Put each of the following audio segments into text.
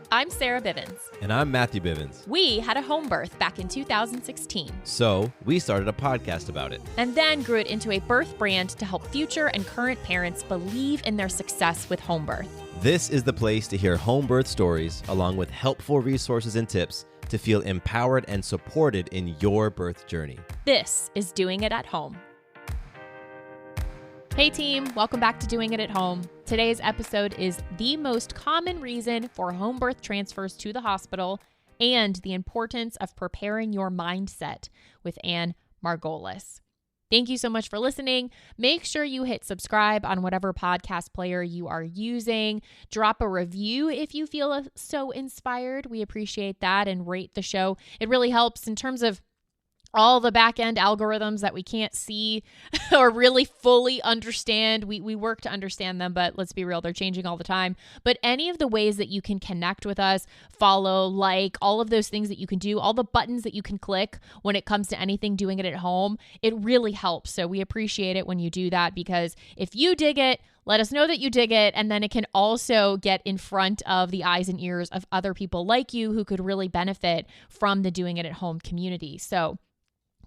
I'm Sarah Bivens. And I'm Matthew Bivens. We had a home birth back in 2016. So we started a podcast about it. And then grew it into a birth brand to help future and current parents believe in their success with home birth. This is the place to hear home birth stories along with helpful resources and tips to feel empowered and supported in your birth journey. This is Doing It at Home. Hey team, welcome back to Doing It at Home. Today's episode is the most common reason for home birth transfers to the hospital and the importance of preparing your mindset with Anne Margolis. Thank you so much for listening. Make sure you hit subscribe on whatever podcast player you are using. Drop a review if you feel so inspired. We appreciate that, and rate the show. It really helps in terms of all the back-end algorithms that we can't see or really fully understand. We work to understand them, but let's be real, they're changing all the time. But any of the ways that you can connect with us, follow, like, all of those things that you can do, all the buttons that you can click when it comes to anything Doing It at Home, it really helps. So we appreciate it when you do that, because if you dig it, let us know that you dig it, and then it can also get in front of the eyes and ears of other people like you who could really benefit from the Doing It at Home community. So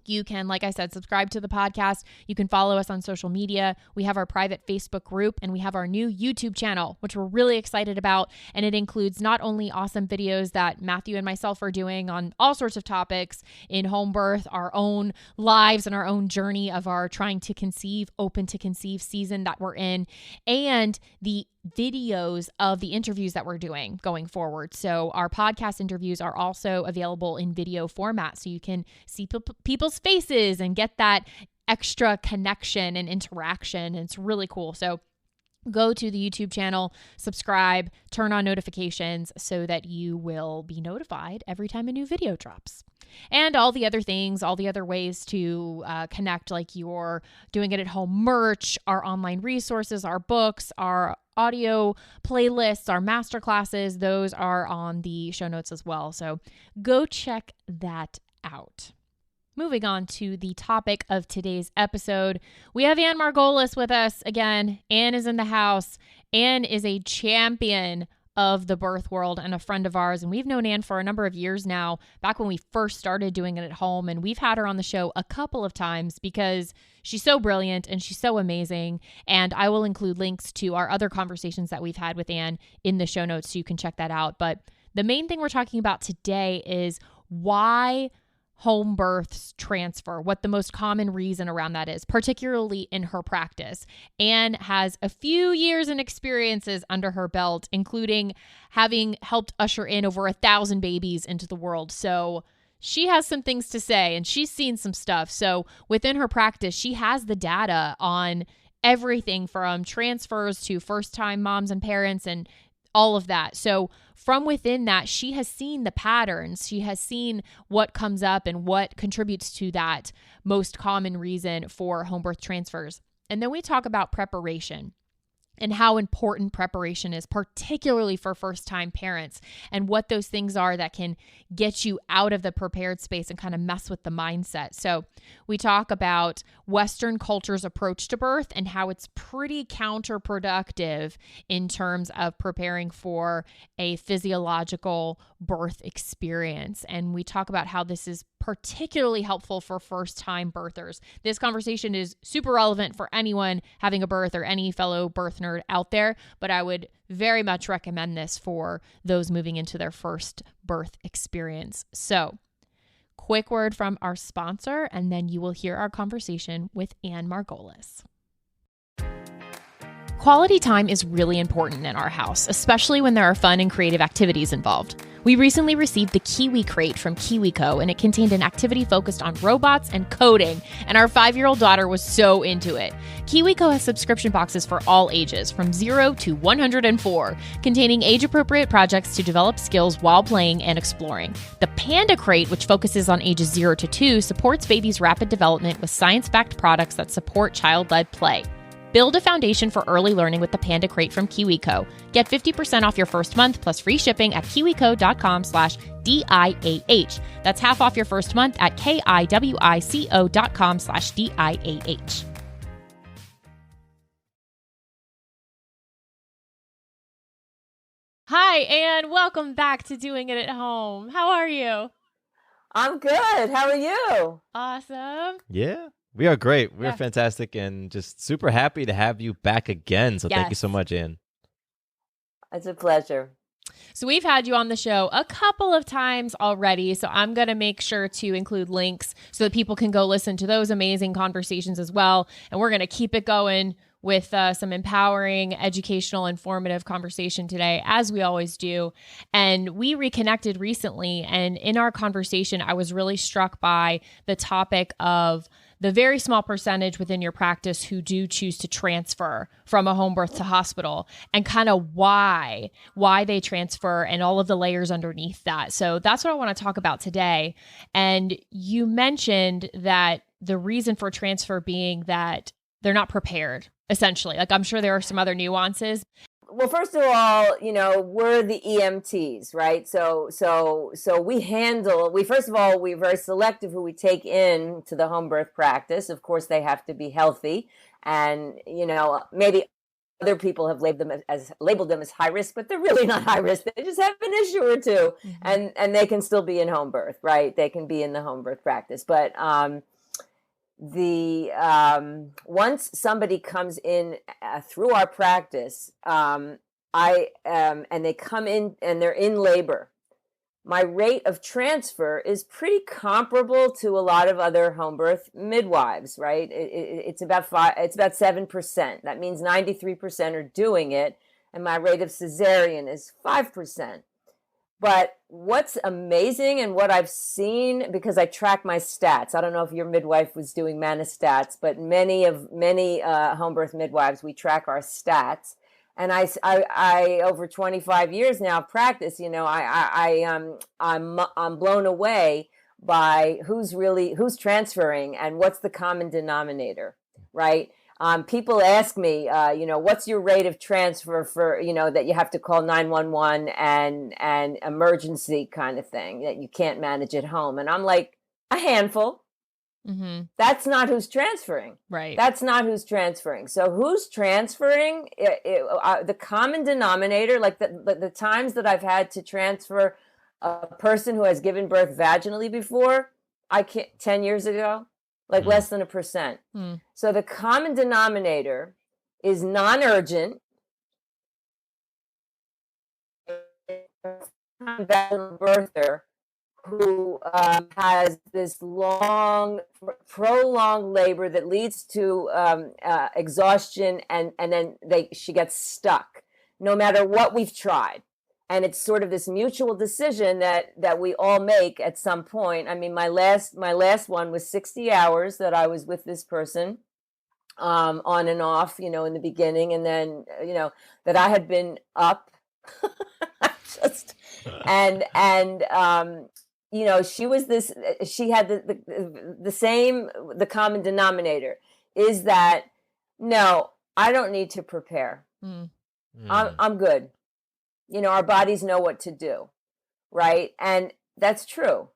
you can, like I said, subscribe to the podcast. You can follow us on social media. We have our private Facebook group, and we have our new YouTube channel, which we're really excited about. And it includes not only awesome videos that Matthew and myself are doing on all sorts of topics in home birth, our own lives and our own journey of our trying to conceive, open to conceive season that we're in, and the videos of the interviews that we're doing going forward. So our podcast interviews are also available in video format, so you can see people's faces and get that extra connection and interaction. And it's really cool. So go to the YouTube channel, subscribe, turn on notifications so that you will be notified every time a new video drops. And all the other things, all the other ways to connect, like your Doing It at Home merch, our online resources, our books, our audio playlists, our masterclasses, those are on the show notes as well. So go check that out. Moving on to the topic of today's episode, we have Anne Margolis with us again. Anne is in the house. Anne is a champion of the birth world and a friend of ours. And we've known Anne for a number of years now, back when we first started Doing It at Home. And we've had her on the show a couple of times because she's so brilliant and she's so amazing. And I will include links to our other conversations that we've had with Anne in the show notes so you can check that out. But the main thing we're talking about today is why home births transfer, what the most common reason around that is, particularly in her practice. Anne has a few years and experiences under her belt, including having helped usher in over 1,000 babies into the world. So she has some things to say, and she's seen some stuff. So within her practice, she has the data on everything from transfers to first-time moms and parents and all of that. So from within that, she has seen the patterns. She has seen what comes up and what contributes to that most common reason for home birth transfers. And then we talk about preparation and how important preparation is, particularly for first-time parents, and what those things are that can get you out of the prepared space and kind of mess with the mindset. So we talk about Western culture's approach to birth and how it's pretty counterproductive in terms of preparing for a physiological birth experience. And we talk about how this is particularly helpful for first-time birthers. This conversation is super relevant for anyone having a birth or any fellow birth nerd out there, but I would very much recommend this for those moving into their first birth experience. So, quick word from our sponsor, and then you will hear our conversation with Anne Margolis. Quality time is really important in our house, especially when there are fun and creative activities involved. We recently received the Kiwi Crate from KiwiCo, and it contained an activity focused on robots and coding, and our 5-year-old daughter was so into it. KiwiCo has subscription boxes for all ages, from 0 to 104, containing age-appropriate projects to develop skills while playing and exploring. The Panda Crate, which focuses on ages 0 to 2, supports babies' rapid development with science-backed products that support child-led play. Build a foundation for early learning with the Panda Crate from KiwiCo. Get 50% off your first month plus free shipping at kiwico.com/DIAH. That's half off your first month at kiwico.com/DIAH. Hi, Anne. Welcome back to Doing It at Home. How are you? I'm good. How are you? Awesome. Yeah, we are great. We are Yeah. fantastic and just super happy to have you back again. So thank you so Yes. much, Anne. It's a pleasure. So we've had you on the show a couple of times already. So I'm going to make sure to include links so that people can go listen to those amazing conversations as well. And we're going to keep it going with some empowering, educational, informative conversation today, as we always do. And we reconnected recently. And in our conversation, I was really struck by the topic of the very small percentage within your practice who do choose to transfer from a home birth to hospital, and kind of why they transfer and all of the layers underneath that. So that's what I want to talk about today. And you mentioned that the reason for transfer being that they're not prepared, essentially. Like, I'm sure there are some other nuances. Well, first of all, we're the EMTs, right? So first of all, we're very selective who we take in to the home birth practice. Of course, they have to be healthy, and maybe other people have labeled them as high risk, but they're really not high risk. They just have an issue or two, and they can still be in home birth, right? They can be in the home birth practice, but once somebody comes in through our practice, and they come in and they're in labor, my rate of transfer is pretty comparable to a lot of other home birth midwives, right? It's about 7%. That means 93% are doing it, and my rate of cesarean is 5%. But what's amazing and what I've seen, because I track my stats, I don't know if your midwife was doing Manistats, but many home birth midwives, we track our stats. And I over 25 years now of practice, I'm blown away by who's transferring and what's the common denominator, right? People ask me, what's your rate of transfer for, that you have to call 911 and emergency kind of thing that you can't manage at home. And I'm like, a handful. Mm-hmm. That's not who's transferring. Right. That's not who's transferring. So who's transferring? The common denominator, like the times that I've had to transfer a person who has given birth vaginally before, 10 years ago, like less than 1%. So the common denominator is non-urgent, vaginal birther who has this long, prolonged labor that leads to exhaustion, and then she gets stuck, no matter what we've tried. And it's sort of this mutual decision that we all make at some point. I mean, my last one was 60 hours that I was with this person, on and off, in the beginning, and then that I had been up, just and she was this. She had the common denominator is that no, I don't need to prepare. I'm good. Our bodies know what to do, right? And that's true.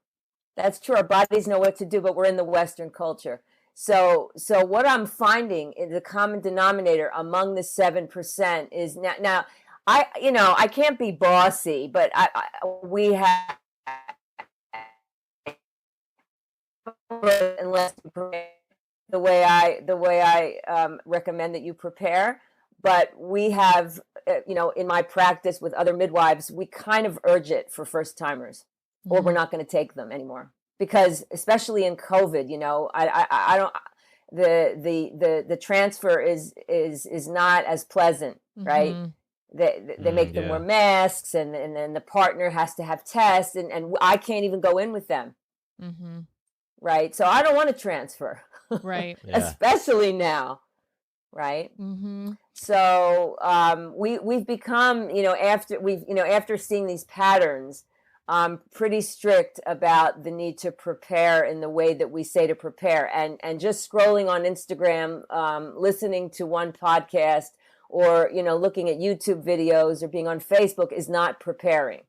That's true. Our bodies know what to do, but we're in the Western culture. So what I'm finding is the common denominator among the 7% is now I can't be bossy, but we have, unless you prepare the way I recommend that you prepare. But we have, in my practice with other midwives, we kind of urge it for first timers, or we're not going to take them anymore, because especially in COVID, I don't. The transfer is not as pleasant, right? They make them wear masks, and then the partner has to have tests, and I can't even go in with them, right? So I don't want to transfer, right? Especially now. Right. So we've become, after seeing these patterns, pretty strict about the need to prepare in the way that we say to prepare. And just scrolling on Instagram, listening to one podcast, or looking at YouTube videos, or being on Facebook is not preparing.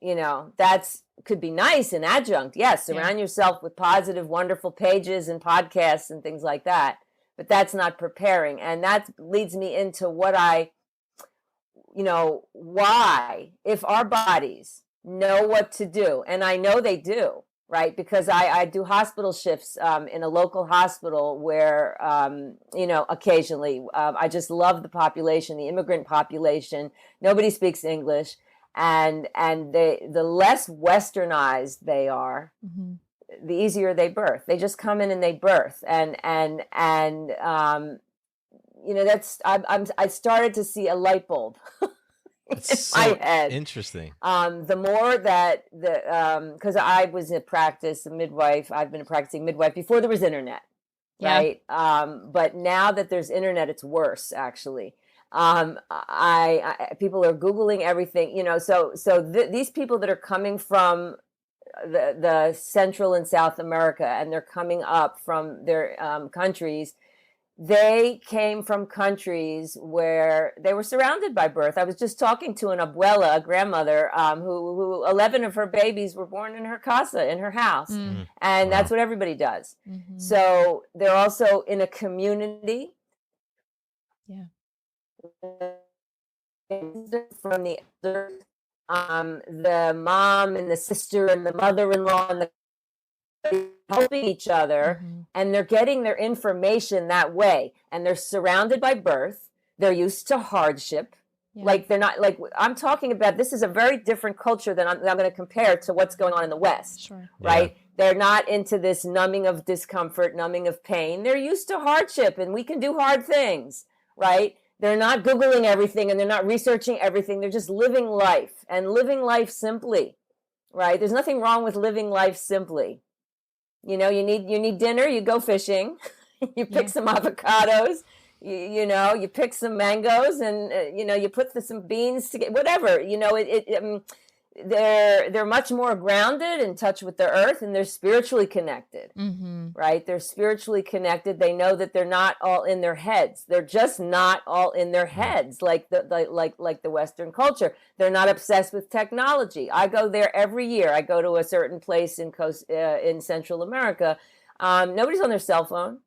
That's could be nice and adjunct. Yes, surround yourself with positive, wonderful pages and podcasts and things like that. But that's not preparing. And that leads me into what why, if our bodies know what to do, and I know they do, right? Because I do hospital shifts in a local hospital where, occasionally I just love the population, the immigrant population. Nobody speaks English. And the less westernized they are, the easier they birth. They just come in and they birth. I started to see a light bulb in my head. Interesting. The more that because I was a midwife. I've been a practicing midwife before there was internet, right? But now that there's internet, it's worse actually. People are Googling everything, these people that are coming from the Central and South America, and they're coming up from their countries. They came from countries where they were surrounded by birth. I was just talking to an abuela, a grandmother, who 11 of her babies were born in her casa, in her house. And that's what everybody does. So they're also in a community. Yeah. From the elders, the mom and the sister and the mother-in-law and the helping each other, and they're getting their information that way, and they're surrounded by birth. They're used to hardship. Like they're not like I'm talking about. This is a very different culture than I'm going to compare to what's going on in the West. Right? They're not into this numbing of discomfort, numbing of pain. They're used to hardship, and we can do hard things, right? They're not Googling everything, and they're not researching everything. They're just living life, and living life simply, right? There's nothing wrong with living life simply. You need dinner, you go fishing, you pick some avocados, you pick some mangoes, and you put some beans together, whatever. They're much more grounded, in touch with the earth, and they're spiritually connected, right? They're spiritually connected. They know that they're not all in their heads. They're just not all in their heads, like the Western culture. They're not obsessed with technology. I go there every year. I go to a certain place in in Central America. Nobody's on their cell phone.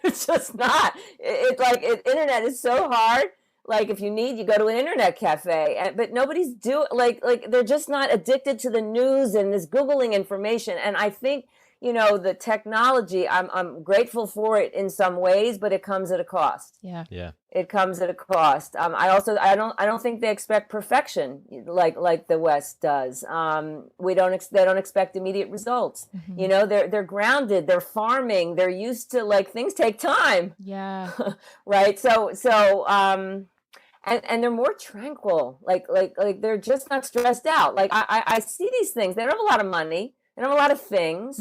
It's just not. Internet is so hard. Like if you need, you go to an internet cafe, but nobody's they're just not addicted to the news and this Googling information. And I think, the technology, I'm grateful for it in some ways, but it comes at a cost. Yeah. It comes at a cost. I don't think they expect perfection like the West does. They don't expect immediate results. They're grounded, they're farming, they're used to things take time. Yeah. Right. And they're more tranquil, like they're just not stressed out. Like I see these things. They don't have a lot of money. They don't have a lot of things,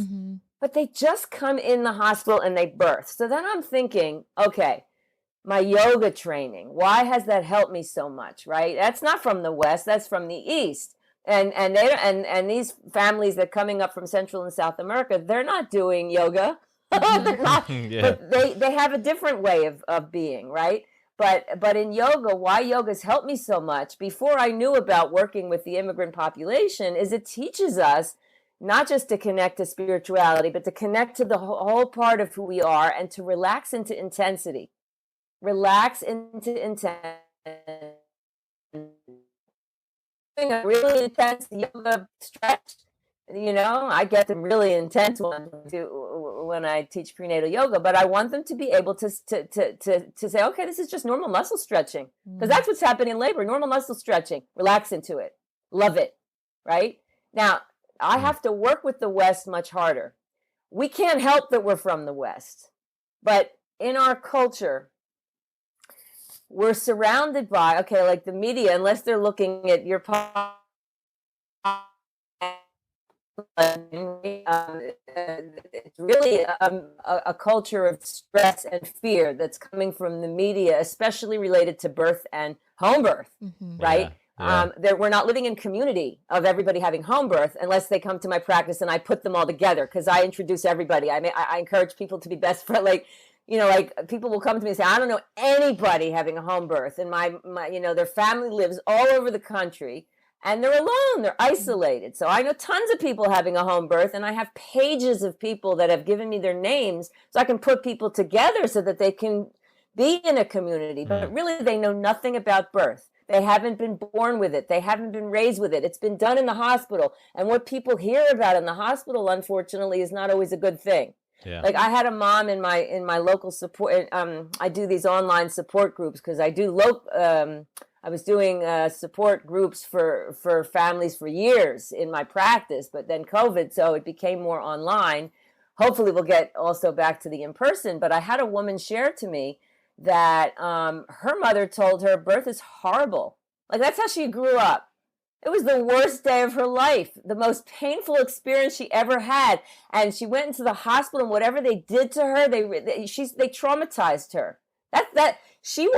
but they just come in the hospital and they birth. So then I'm thinking, okay, my yoga training, why has that helped me so much? Right? That's not from the West. That's from the East. And these families that are coming up from Central and South America, they're not doing yoga. They're not. But they have a different way of being, right? But in yoga, why yoga's helped me so much before I knew about working with the immigrant population is it teaches us not just to connect to spirituality, but to connect to the whole part of who we are and to relax into intensity. Relax into intensity. Doing a really intense yoga stretch. I get them really intense ones when I teach prenatal yoga, but I want them to be able to say, okay, this is just normal muscle stretching, because that's what's happening in labor. Normal muscle stretching. Relax into it. Love it. Right? Now, I have to work with the West much harder. We can't help that we're from the West, but in our culture, we're surrounded by, like the media, unless they're looking at your it's really a culture of stress and fear that's coming from the media, especially related to birth and home birth, right? We're not living in community of everybody having home birth unless they come to my practice and I put them all together, because I introduce everybody. I encourage people to be best friends. People will come to me and say, I don't know anybody having a home birth, and my their family lives all over the country. And they're alone, they're isolated. So I know tons of people having a home birth, and I have pages of people that have given me their names so I can put people together so that they can be in a community. But really, they know nothing about birth. They haven't been born with it. They haven't been raised with it. It's been done in the hospital. And what people hear about in the hospital, unfortunately, is not always a good thing. Yeah. Like I had a mom in my local support. I do these online support groups because I do I was doing support groups for families for years in my practice, but then COVID, so it became more online. Hopefully we'll get also back to the in-person, but I had a woman share to me that her mother told her birth is horrible. Like that's how she grew up. It was the worst day of her life, the most painful experience she ever had. And she went into the hospital, and whatever they did to her, they traumatized her. She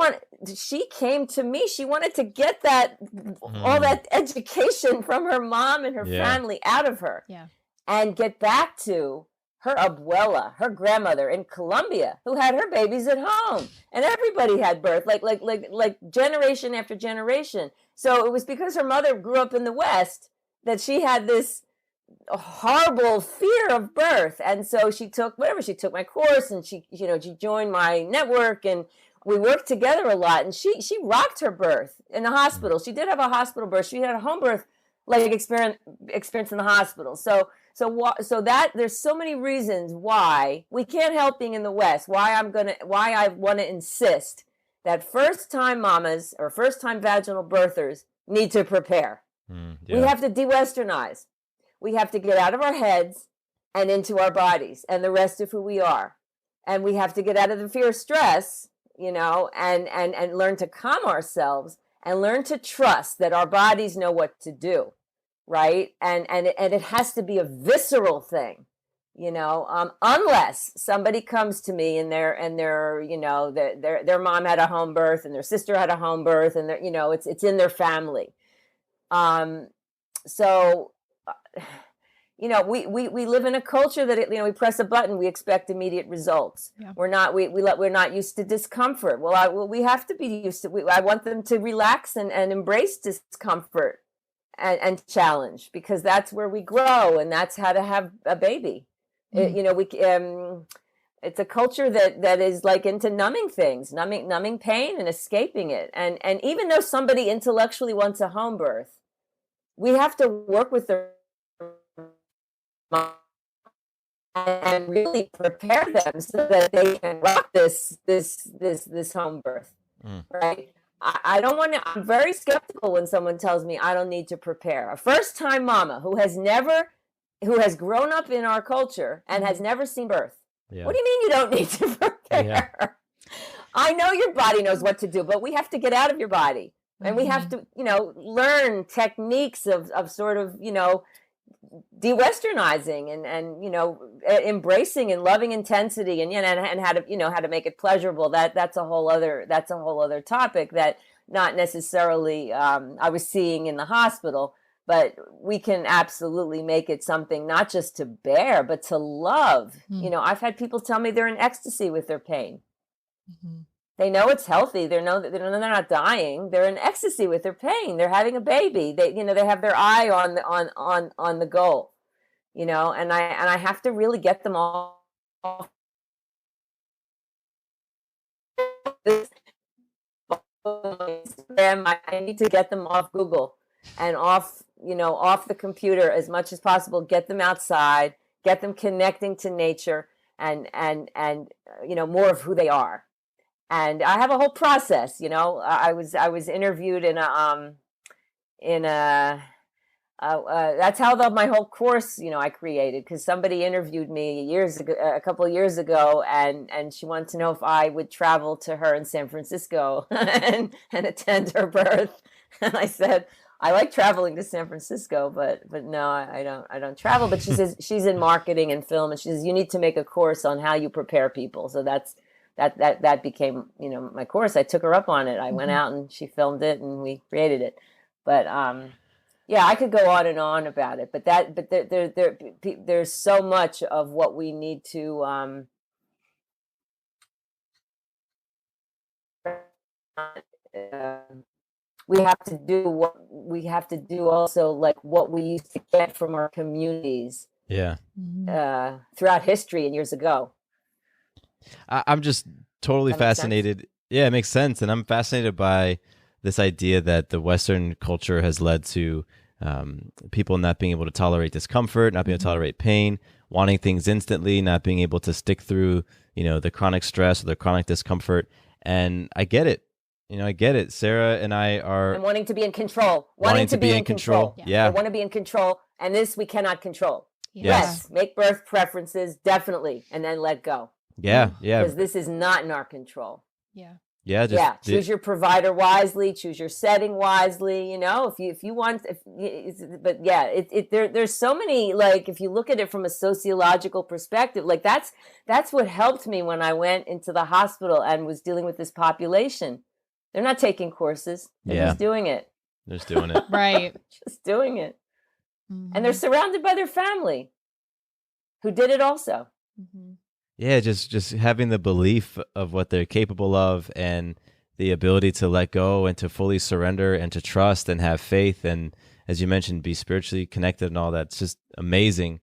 came to me. She wanted to get all that education from her mom and her family out of her, and get back to her abuela, her grandmother in Colombia, who had her babies at home, and everybody had birth, like generation after generation. So it was because her mother grew up in the West that she had this horrible fear of birth, and so she took my course, and she joined my network, and we worked together a lot, and she rocked her birth in the hospital. She did have a hospital birth. She had a home birth like experience in the hospital. So that there's so many reasons why we can't help being in the West. Why I want to insist that first-time mamas or first-time vaginal birthers need to prepare. We have to de-Westernize. We have to get out of our heads and into our bodies and the rest of who we are. And we have to get out of the fear of stress, and learn to calm ourselves and learn to trust that our bodies know what to do, right? And it has to be a visceral thing, unless somebody comes to me and their mom had a home birth and their sister had a home birth, and it's in their family. We live in a culture that we press a button, we expect immediate results. Yeah. We're not used to discomfort. We have to be used to. I want them to relax and embrace discomfort and challenge, because that's where we grow, and that's how to have a baby. It's a culture that is like into numbing things, numbing pain and escaping it. And even though somebody intellectually wants a home birth, we have to work with their and really prepare them so that they can rock this home birth, right? I don't want to. I'm very skeptical when someone tells me I don't need to prepare. A first-time mama who has grown up in our culture and has never seen birth. Yeah. What do you mean you don't need to prepare? Yeah. I know your body knows what to do, but we have to get out of your body, and we have to, learn techniques of sort of, de-Westernizing and embracing and loving intensity and how to make it pleasurable. That's a whole other topic that not necessarily I was seeing in the hospital, but we can absolutely make it something not just to bear but to love. I've had people tell me they're in ecstasy with their pain. They know it's healthy. They know that they're not dying. They're in ecstasy with their pain. They're having a baby. They have their eye on the goal. And I have to really get them off Instagram. I need to get them off Google and off the computer as much as possible. Get them outside. Get them connecting to nature and more of who they are. And I have a whole process, I was interviewed in that's how my whole course, I created, because somebody interviewed me a couple of years ago, and she wanted to know if I would travel to her in San Francisco and attend her birth. And I said, I like traveling to San Francisco, but no, I don't travel. But she says she's in marketing and film, and she says you need to make a course on how you prepare people. So that became, my course. I took her up on it. I went out and she filmed it and we created it. But I could go on and on about it. But there's so much of what we need to we have to do also, like what we used to get from our communities. Yeah. Throughout history and years ago. I'm just totally fascinated. Yeah, it makes sense. And I'm fascinated by this idea that the Western culture has led to people not being able to tolerate discomfort, not being able to tolerate pain, wanting things instantly, not being able to stick through, the chronic stress or the chronic discomfort. And I get it. I get it. Sarah and I are... And wanting to be in control. Wanting to be in control. Yeah. They want to be in control. And this we cannot control. Yes. Make birth preferences, definitely. And then let go. Yeah. Because this is not in our control. Yeah. Choose your provider wisely, choose your setting wisely, if you want, there's so many, like, if you look at it from a sociological perspective, like that's what helped me when I went into the hospital and was dealing with this population. They're not taking courses. They're just doing it. They're just doing it. Right. Just doing it. And they're surrounded by their family who did it also. Yeah, just having the belief of what they're capable of and the ability to let go and to fully surrender and to trust and have faith and, as you mentioned, be spiritually connected and all that. It's just amazing.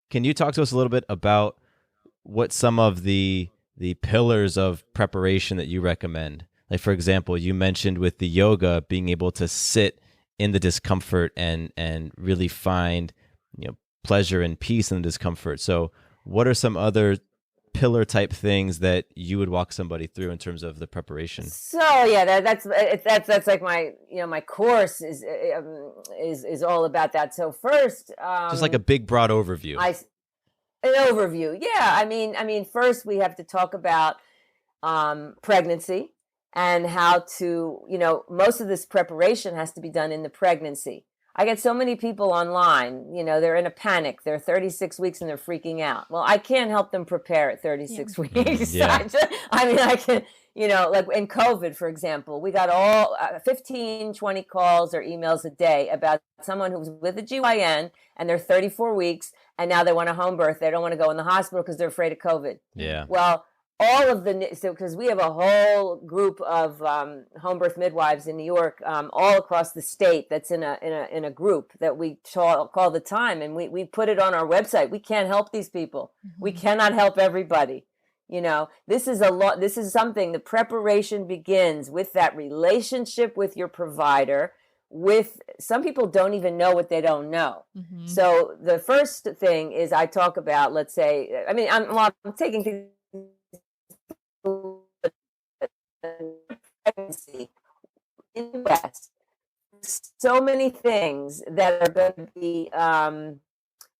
Can you talk to us a little bit about what some of the pillars of preparation that you recommend? Like, for example, you mentioned with the yoga, being able to sit in the discomfort and really find, pleasure and peace in the discomfort. So what are some other pillar type things that you would walk somebody through in terms of the preparation? So yeah, that's like my my course is all about that. So first, just like a big broad overview. An overview. Yeah, I mean, first we have to talk about pregnancy and how to, most of this preparation has to be done in the pregnancy. I get so many people online, they're in a panic. They're 36 weeks and they're freaking out. Well, I can't help them prepare at 36 weeks. Yeah. I can, like in COVID, for example, we got all 15, 20 calls or emails a day about someone who's with a GYN and they're 34 weeks and now they want a home birth. They don't want to go in the hospital because they're afraid of COVID. Yeah. Well, all of because we have a whole group of home birth midwives in New York, all across the state. That's in a group that we call the time, and we put it on our website. We can't help these people. We cannot help everybody. This is This is something. The preparation begins with that relationship with your provider. With some people don't even know what they don't know. So the first thing is I talk about. Let's say, I'm taking things. Pregnancy in the West, so many things that are going to be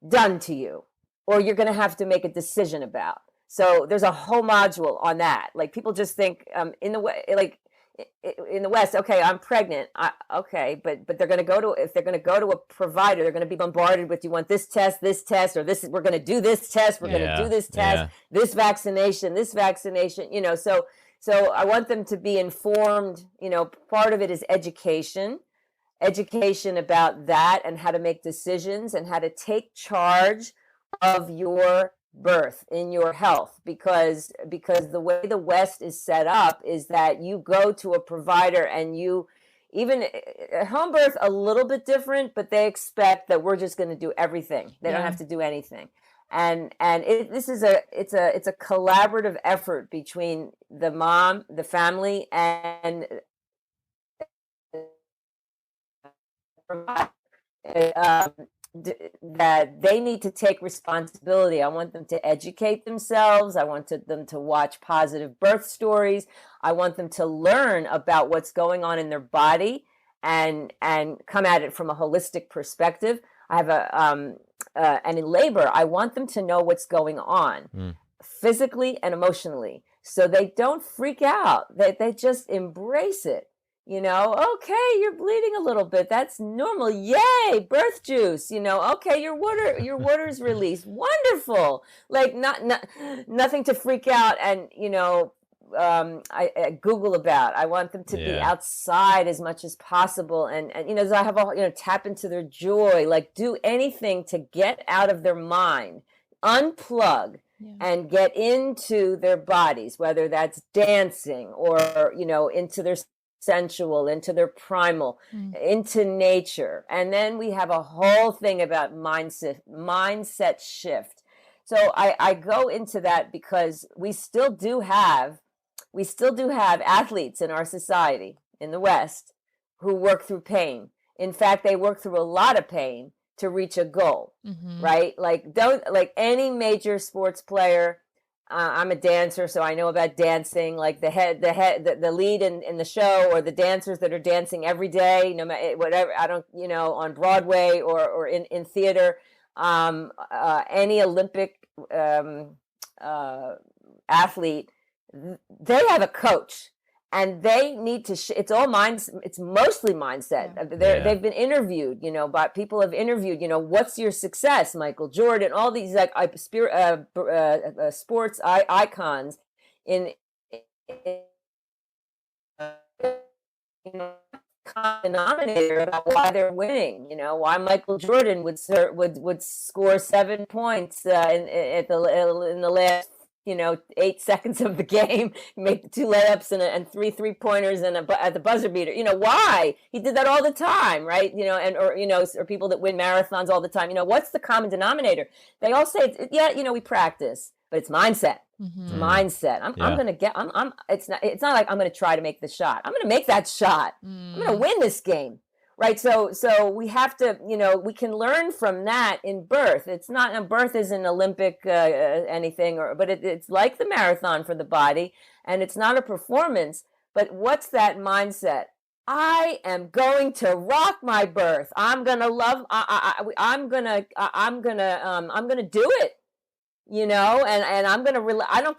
done to you, or you're going to have to make a decision about. So there's a whole module on that. Like people just think in the West, okay, I'm pregnant. Okay, but they're going to if they're going to go to a provider, they're going to be bombarded with, you want this test, or this, we're going to do this test, we're going to do this test, this vaccination. So I want them to be informed. Part of it is education about that and how to make decisions and how to take charge of your birth in your health, because the way the West is set up is that you go to a provider and you, even home birth a little bit different, but they expect that we're just going to do everything. They don't have to do anything. And it's a collaborative effort between the mom, the family, and that they need to take responsibility. I want them to educate themselves. I want them to watch positive birth stories. I want them to learn about what's going on in their body and come at it from a holistic perspective. I have and in labor, I want them to know what's going on physically and emotionally, so they don't freak out. They just embrace it. Okay, you're bleeding a little bit. That's normal. Yay, birth juice. Okay, your water's released. Wonderful. Like nothing to freak out and I Google about. I want them to be outside as much as possible, and so I have tap into their joy. Like do anything to get out of their mind, unplug, and get into their bodies, whether that's dancing or into their sensual, into their primal, into nature. And then we have a whole thing about mindset shift. So I go into that because we still do have we still do have athletes in our society in the West who work through pain. In fact, they work through a lot of pain to reach a goal, right? Like any major sports player. I'm a dancer, so I know about dancing. Like the lead in the show, or the dancers that are dancing every day, no matter whatever. I don't, on Broadway or in theater. Any Olympic athlete, they have a coach. And they need to. It's all mind. It's mostly mindset. Yeah. They've been interviewed. By people have interviewed. What's your success, Michael Jordan? All these sports icons in common denominator about why they're winning. Why Michael Jordan would score 7 points in the last 8 seconds of the game, make 2 layups and 3 3-pointers at the buzzer beater. Why? He did that all the time, right? Or people that win marathons all the time. What's the common denominator? They all say, we practice, but it's mindset. It's mindset. It's not like I'm going to try to make the shot. I'm going to make that shot. I'm going to win this game. Right. So we have to, we can learn from that in birth. It's not, birth isn't Olympic anything, but it's like the marathon for the body, and it's not a performance. But what's that mindset? I am going to rock my birth. I'm going to love, I'm going to do it, and I'm going to, I don't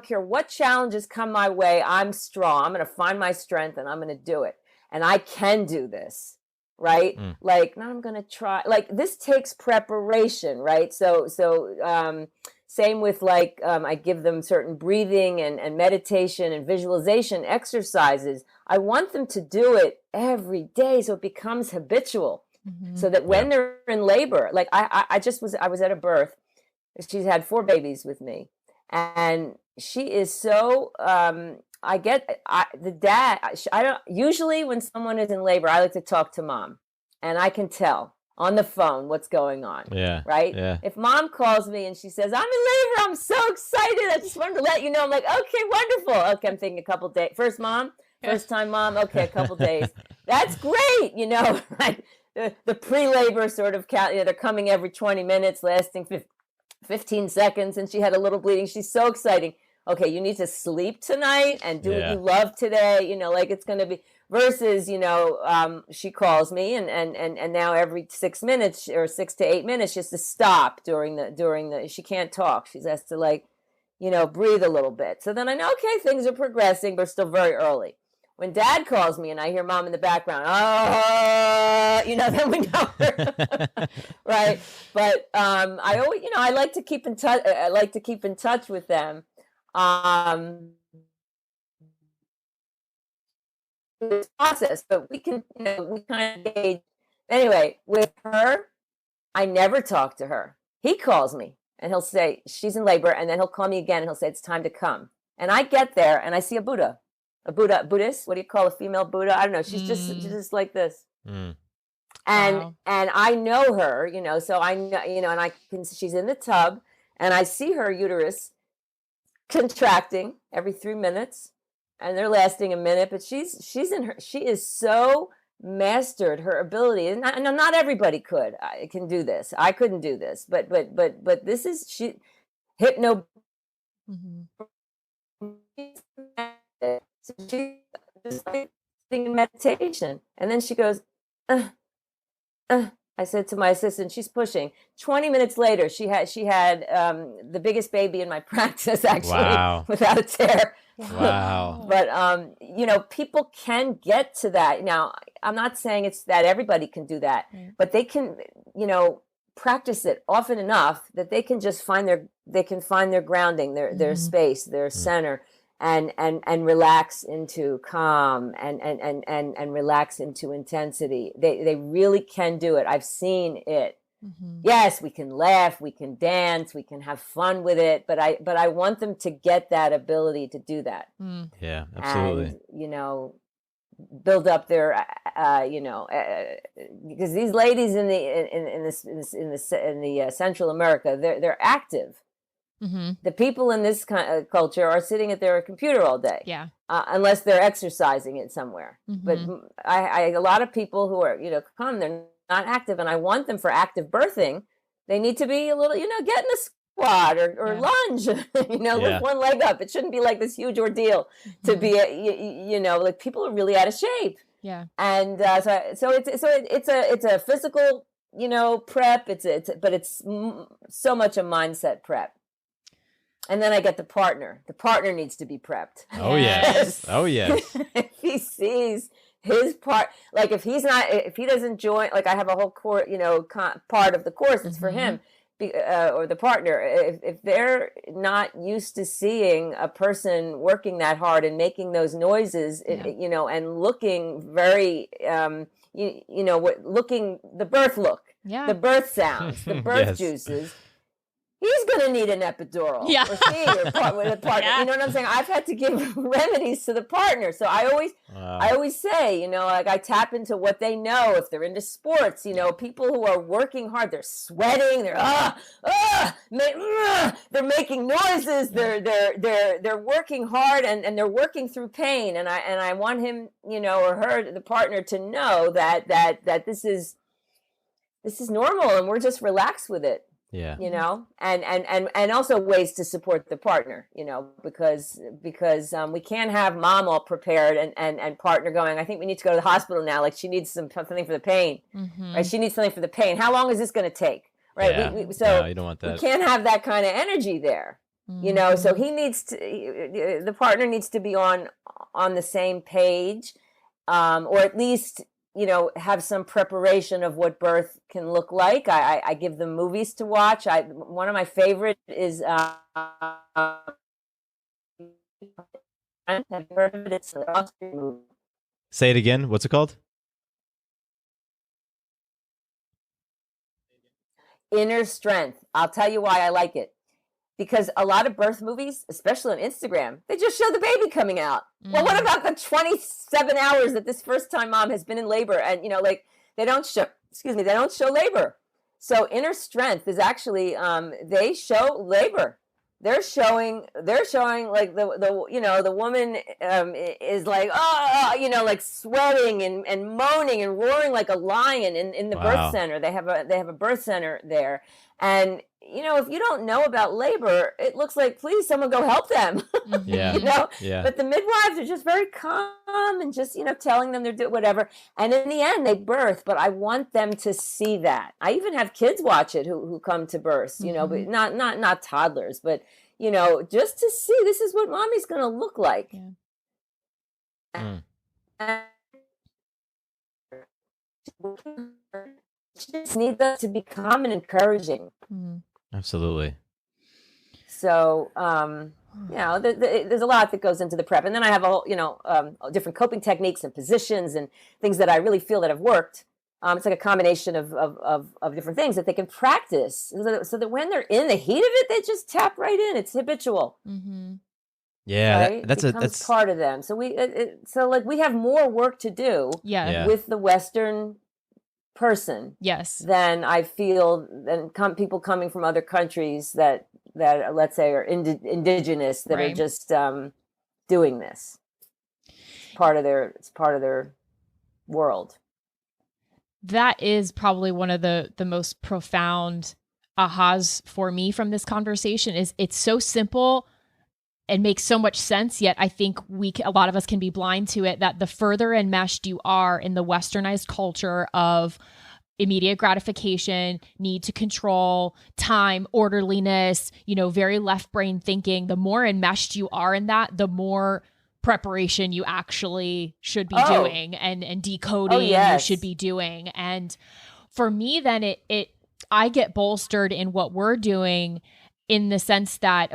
care what challenges come my way. I'm strong. I'm going to find my strength and I'm going to do it. And I can do this, right? Like, now I'm going to try. Like, this takes preparation, right? So same with I give them certain breathing and meditation and visualization exercises. I want them to do it every day so it becomes habitual. So that when they're in labor, like I was at a birth. She's had 4 babies with me, and she is so. The dad, I don't, usually when someone is in labor, I like to talk to mom, and I can tell on the phone what's going on. Yeah. Right. Yeah. If mom calls me and she says, I'm in labor, I'm so excited, I just wanted to let you know. I'm like, okay, wonderful. Okay. I'm thinking a couple days. First time mom. Okay. A couple days. That's great. Like the pre-labor sort of they're coming every 20 minutes, lasting 15 seconds. And she had a little bleeding. She's so exciting. Okay, you need to sleep tonight and do what you love today, like it's going to be, versus, she calls me and now every 6 minutes or 6 to 8 minutes, she has to stop during the, she can't talk. She has to breathe a little bit. So then I know, okay, things are progressing, but still very early. When dad calls me and I hear mom in the background, then we know, right? But I always, I like to keep in touch. I like to keep in touch with them. This process, but we can, we kind of gauge. Anyway, with her, I never talk to her. He calls me and he'll say she's in labor, and then he'll call me again and he'll say it's time to come. And I get there and I see a Buddhist. What do you call a female Buddha? I don't know. She's just like this. And I know her, so I know, and I can. She's in the tub, and I see her uterus contracting every 3 minutes, and they're lasting a minute, but she is so mastered her ability, and not everybody can do this. I couldn't do this, but this is Hypno. So she's just thinking meditation, and then she goes I said to my assistant, she's pushing. 20 minutes later, she had the biggest baby in my practice, actually, without a tear. Wow. But, people can get to that. Now, I'm not saying it's that everybody can do that, but they can, practice it often enough that they can just find their grounding, their space, their center, and relax into calm and relax into intensity. They really can do it. I've seen it. Yes, we can laugh, we can dance, we can have fun with it, but I want them to get that ability to do that. Yeah, absolutely. And, build up their, because these ladies in the Central America, they're active. The people in this kind of culture are sitting at their computer all day. Yeah. Unless they're exercising it somewhere. But a lot of people who are, they're not active, and I want them for active birthing. They need to be a little, get in a squat or lunge, lift one leg up. It shouldn't be like this huge ordeal to be, like people are really out of shape. Yeah. And so it's a physical, prep. But it's so much a mindset prep. And then I get the partner. The partner needs to be prepped. Oh yes. Oh yes. If he sees his part, like if he doesn't join, like I have a whole course, part of the course, it's for him or the partner. If they're not used to seeing a person working that hard and making those noises, and looking very, looking the birth look, the birth sounds, the birth juices. He's going to need an epidural. Yeah. Or she, or with a partner. You know what I'm saying? I've had to give remedies to the partner. So I always say, like I tap into what they know. If they're into sports, people who are working hard, they're sweating, they're they're making noises, they're working hard and they're working through pain. And I want him, or her, the partner, to know that this is normal and we're just relaxed with it. Yeah. And also ways to support the partner, because we can't have mom all prepared and partner going, I think we need to go to the hospital now. Like she needs something for the pain, right? She needs something for the pain. How long is this going to take? Right. Yeah. So no, you don't want that. We can't have that kind of energy there, so he needs to, the partner needs to be on the same page, or at least, have some preparation of what birth can look like. I give them movies to watch. One of my favorite is have you heard of it? It's an Austrian movie. Say it again. What's it called? Inner Strength. I'll tell you why I like it. Because a lot of birth movies, especially on Instagram, they just show the baby coming out. Well, what about the 27 hours that this first-time mom has been in labor? And, they don't show labor. So Inner Strength is actually, they show labor. They're showing like the woman is like, like sweating and moaning and roaring like a lion in the birth center. They have a birth center there. And, if you don't know about labor, it looks like, please, someone go help them. Yeah. Yeah. But the midwives are just very calm and just, telling them they're doing whatever. And in the end, they birth. But I want them to see that. I even have kids watch it who come to births, but not toddlers, but, just to see this is what mommy's going to look like. Yeah. And just need us to be calm and encouraging. Absolutely. So, there's a lot that goes into the prep. And then I have a whole, different coping techniques and positions and things that I really feel that have worked. It's like a combination of different things that they can practice so that when they're in the heat of it, they just tap right in. It's habitual. Yeah, right? that's part of them. So we have more work to do with the Western person than I feel than people coming from other countries that let's say are indigenous that are just doing this. It's part of their world. That is probably one of the most profound ahas for me from this conversation. Is it's so simple and makes so much sense, yet I think a lot of us can be blind to it, that the further enmeshed you are in the westernized culture of immediate gratification, need to control, time, orderliness, very left brain thinking, the more enmeshed you are in that, the more preparation you actually should be doing and decoding you should be doing. And for me, then I get bolstered in what we're doing, in the sense that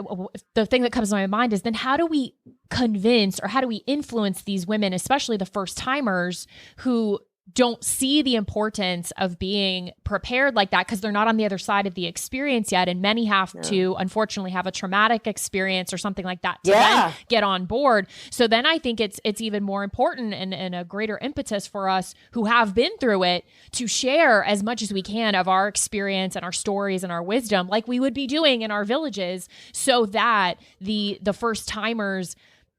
the thing that comes to my mind is, then how do we convince or how do we influence these women, especially the first timers, who don't see the importance of being prepared like that because they're not on the other side of the experience yet. And many have to, unfortunately, have a traumatic experience or something like that to then get on board. So then I think it's even more important and a greater impetus for us who have been through it to share as much as we can of our experience and our stories and our wisdom like we would be doing in our villages, so that the first timers,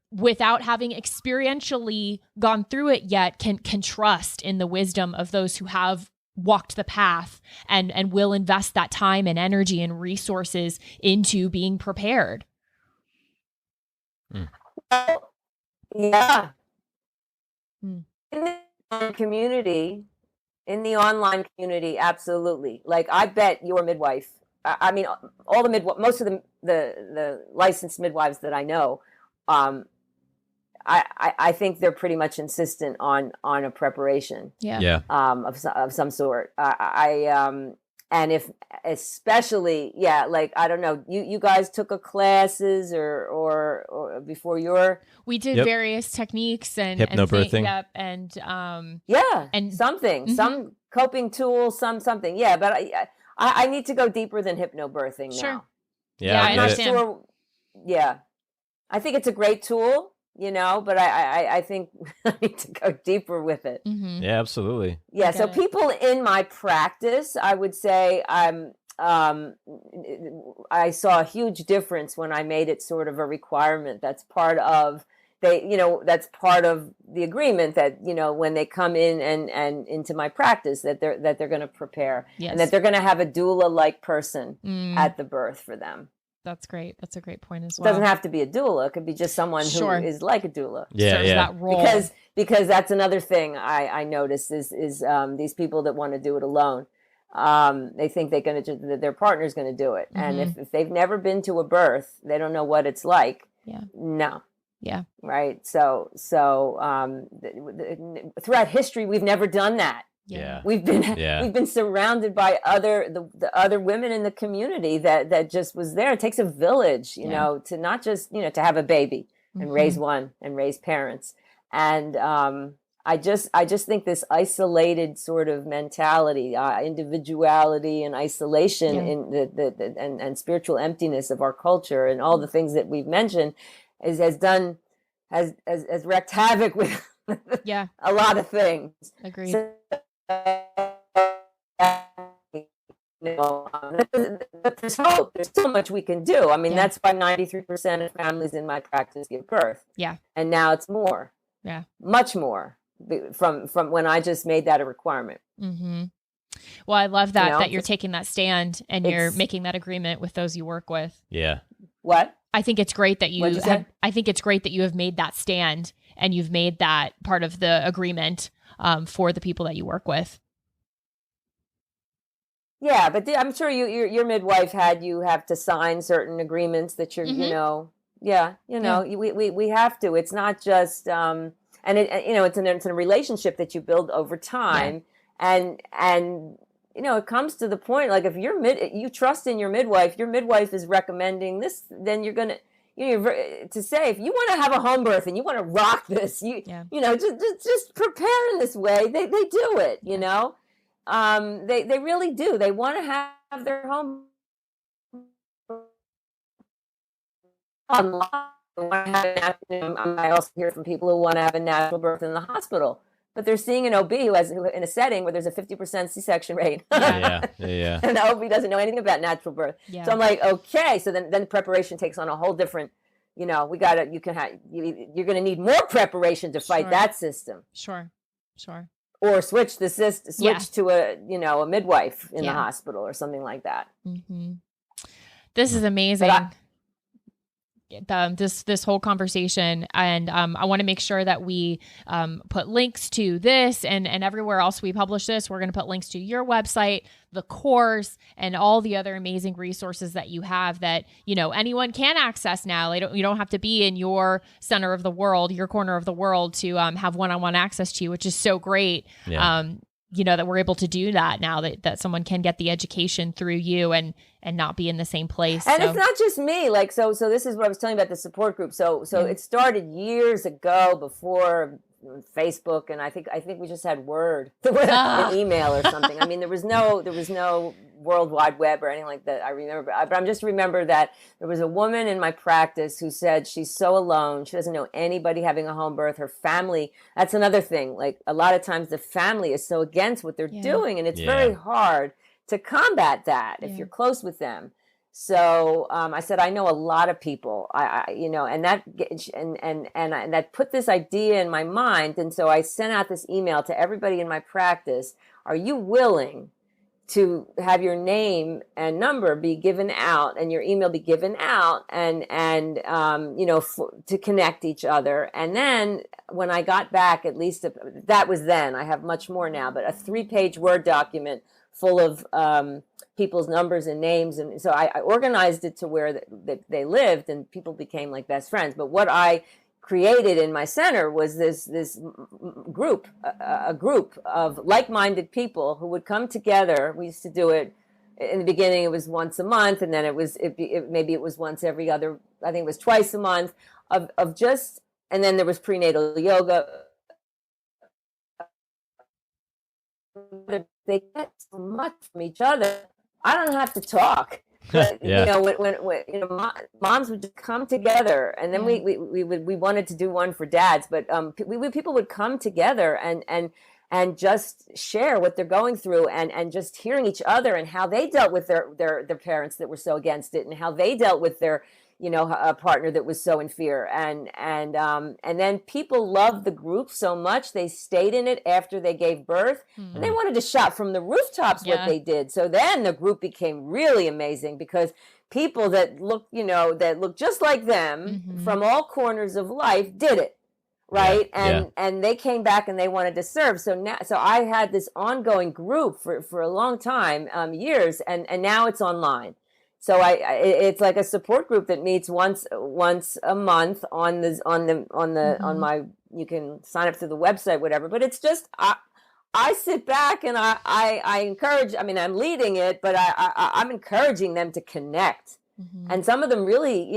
without having experientially gone through it yet, can trust in the wisdom of those who have walked the path and will invest that time and energy and resources into being prepared. Well, yeah. In the online community, absolutely. Like, I bet your midwife, I mean, all the most of the licensed midwives that I know, I think they're pretty much insistent on a preparation, of some sort. And if especially, like, I don't know, you guys took a classes or before we did various techniques and hypnobirthing, and something, some coping tools, something, but I need to go deeper than hypnobirthing now. I understand. Sure. Yeah, I think it's a great tool. But I think I need to go deeper with it. Mm-hmm. Yeah, absolutely. Yeah. So people in my practice, I would say I saw a huge difference when I made it sort of a requirement. That's part of that's part of the agreement that, when they come in and into my practice, that they're going to prepare, and that they're going to have a doula-like person at the birth for them. That's great. That's a great point as well. It doesn't have to be a doula. It could be just someone who is like a doula. Serves that role. Because that's another thing I notice is these people that want to do it alone. They think that their partner's going to do it. Mm-hmm. And if they've never been to a birth, they don't know what it's like. Yeah. No. Yeah. Right. So throughout history, we've never done that. Yeah. We've been surrounded by the other women in the community that just was there. It takes a village, to not just, to have a baby and raise one and raise parents. And I just think this isolated sort of mentality, individuality and isolation in and spiritual emptiness of our culture and all the things that we've mentioned has wreaked havoc with a lot of things. Agreed. So, there's hope. There's so much we can do. I mean, that's why 93% of families in my practice give birth. Yeah. And now it's more. Yeah. Much more from when I just made that a requirement. Mm-hmm. Well, I love that you're taking that stand and you're making that agreement with those you work with. Yeah. What? I think it's great that you have made that stand and you've made that part of the agreement for the people that you work with. Yeah, but I'm sure your midwife had you have to sign certain agreements that you're, we have to. It's not just, and it's a relationship that you build over time, and it comes to the point like if you trust in your midwife is recommending this, then you're gonna. To say if you want to have a home birth and you want to rock this, just prepare in this way. They do it, they really do. They want to have their home. I also hear from people who want to have a natural birth in the hospital, but they're seeing an OB who in a setting where there's a 50% C-section rate. Yeah. And the OB doesn't know anything about natural birth. Yeah. So I'm like, okay. So then preparation takes on a whole different, you're going to need more preparation to fight that system. Sure. Or switch to a midwife in the hospital or something like that. Mm-hmm. This is amazing. This whole conversation, and I want to make sure that we put links to this and everywhere else we publish this. We're going to put links to your website, the course, and all the other amazing resources that you have that anyone can access now. You don't have to be in your center of the world, your corner of the world, to have one-on-one access to you, which is so great. Yeah. That we're able to do that now, that someone can get the education through you and not be in the same place. And it's not just me. So this is what I was telling you about the support group. So it started years ago before Facebook, and I think we just had Word, an email or something. I mean, there was no World Wide Web or anything like that. I remember, but I just remember that there was a woman in my practice who said she's so alone. She doesn't know anybody having a home birth. Her family. That's another thing. Like a lot of times, the family is so against what they're doing, and it's very hard to combat that if you're close with them. So I said, I know a lot of people, and that put this idea in my mind. And so I sent out this email to everybody in my practice. Are you willing to have your name and number be given out and your email be given out and to connect each other? And then when I got back, at least that was then, I have much more now, but a 3-page Word document full of people's numbers and names. And so I organized it to where they lived, and people became like best friends. But what I created in my center was this group, a group of like-minded people who would come together. We used to do it in the beginning. It was once a month, and then maybe it was once every other. I think it was twice a month of just. And then there was prenatal yoga. They get so much from each other. I don't have to talk. But, when moms would just come together, and then we wanted to do one for dads, but people would come together and just share what they're going through, and just hearing each other and how they dealt with their parents that were so against it, and how they dealt with their a partner that was so in fear, and then people loved the group so much they stayed in it after they gave birth, and they wanted to shout from the rooftops what they did. So then the group became really amazing, because people that look just like them from all corners of life did it, right? And they came back and they wanted to serve. So I had this ongoing group for a long time, years, and now it's online. So it's like a support group that meets once a month on my, you can sign up through the website, whatever. But it's just I sit back and I encourage. I mean, I'm leading it, but I'm encouraging them to connect, and some of them really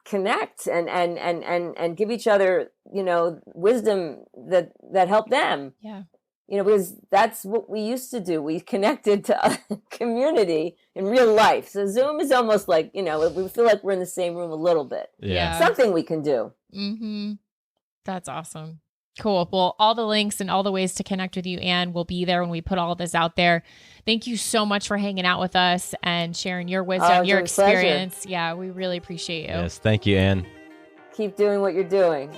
connect and give each other wisdom that help them. Yeah. Because that's what we used to do. We connected to community in real life. So Zoom is almost like, we feel like we're in the same room a little bit. Yeah. Something we can do. Mm-hmm. That's awesome. Cool. Well, all the links and all the ways to connect with you, Anne, will be there when we put all of this out there. Thank you so much for hanging out with us and sharing your wisdom, your experience. Pleasure. Yeah, we really appreciate you. Yes. Thank you, Anne. Keep doing what you're doing.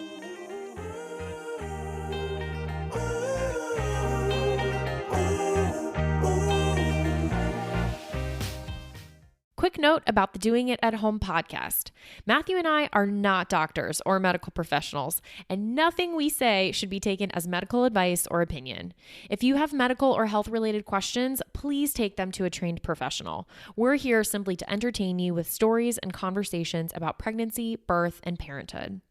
Quick note about the Doing It at Home podcast. Matthew and I are not doctors or medical professionals, and nothing we say should be taken as medical advice or opinion. If you have medical or health-related questions, please take them to a trained professional. We're here simply to entertain you with stories and conversations about pregnancy, birth, and parenthood.